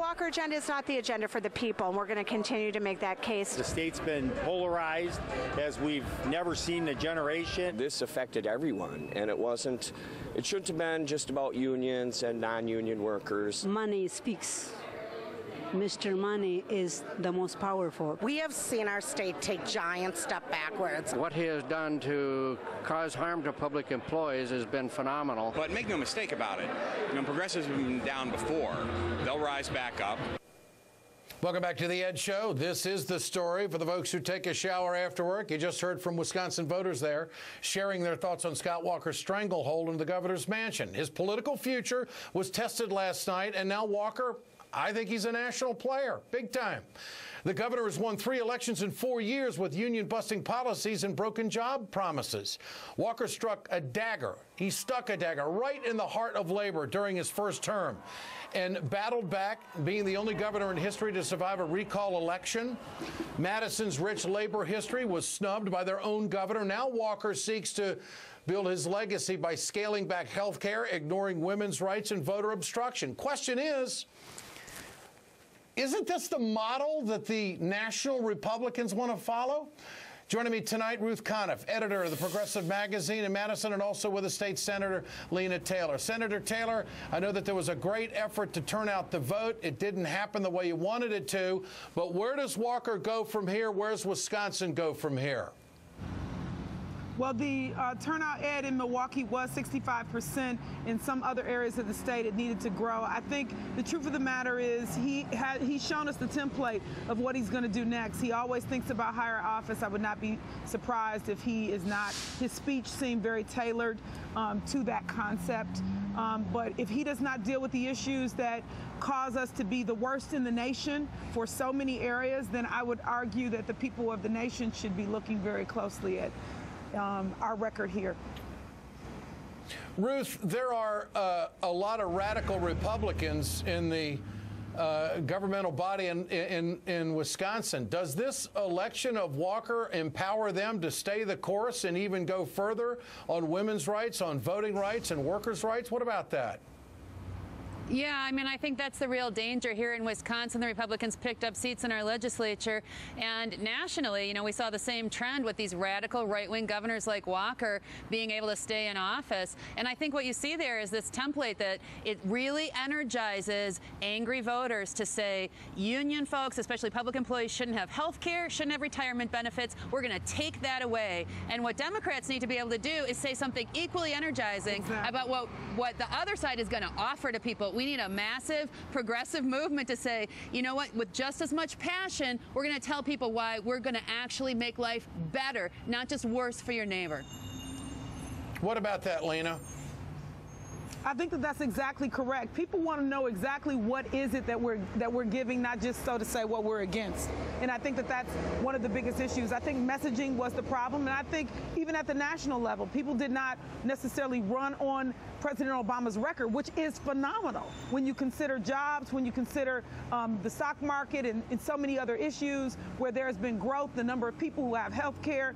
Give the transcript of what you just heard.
Walker agenda is not the agenda for the people, and we're going to continue to make that case. The state's been polarized as we've never seen a generation. This affected everyone, and it shouldn't have been just about unions and non-union workers. Money speaks. Mr. Money is the most powerful. We have seen our state take giant step backwards. What he has done to cause harm to public employees has been phenomenal. But make no mistake about it, progressives have been down before. They'll rise back up. Welcome back to The Ed Show. This is the story for the folks who take a shower after work. You just heard from Wisconsin voters there sharing their thoughts on Scott Walker's stranglehold in the governor's mansion. His political future was tested last night, and now Walker, I think he's a national player, big time. The governor has won 3 elections in 4 years with union-busting policies and broken job promises. Walker struck a dagger. He stuck a dagger right in the heart of labor during his first term and battled back, being the only governor in history to survive a recall election. Madison's rich labor history was snubbed by their own governor. Now Walker seeks to build his legacy by scaling back health care, ignoring women's rights, and voter obstruction. Question is, isn't this the model that the national Republicans want to follow? Joining me tonight, Ruth Conniff, editor of the Progressive Magazine in Madison, and also with the state senator, Lena Taylor. Senator Taylor, I know that there was a great effort to turn out the vote. It didn't happen the way you wanted it to. But where does Walker go from here? Where does Wisconsin go from here? Well, the turnout, Ed, in Milwaukee was 65%. In some other areas of the state, it needed to grow. I think the truth of the matter is he's shown us the template of what he's going to do next. He always thinks about higher office. I would not be surprised if he is not. His speech seemed very tailored to that concept. But if he does not deal with the issues that cause us to be the worst in the nation for so many areas, then I would argue that the people of the nation should be looking very closely at our record here. Ruth, there are a lot of radical Republicans in the governmental body in Wisconsin. Does this election of Walker empower them to stay the course and even go further on women's rights, on voting rights, and workers' rights? What about that? Yeah, I mean, I think that's the real danger here in Wisconsin. The Republicans picked up seats in our legislature, and nationally, we saw the same trend with these radical right-wing governors like Walker being able to stay in office. And I think what you see there is this template that it really energizes angry voters to say union folks, especially public employees, shouldn't have health care, shouldn't have retirement benefits. We're going to take that away. And what Democrats need to be able to do is say something equally energizing about what the other side is going to offer to people. We need a massive progressive movement to say, you know what, with just as much passion, we're going to tell people why we're going to actually make life better, not just worse for your neighbor. What about that, Lena? I think that that's exactly correct. People want to know exactly what is it that we're giving, not just so to say what we're against. And I think that that's one of the biggest issues. I think messaging was the problem, and I think even at the national level, people did not necessarily run on President Obama's record, which is phenomenal when you consider jobs, when you consider the stock market and so many other issues where there has been growth, the number of people who have health care.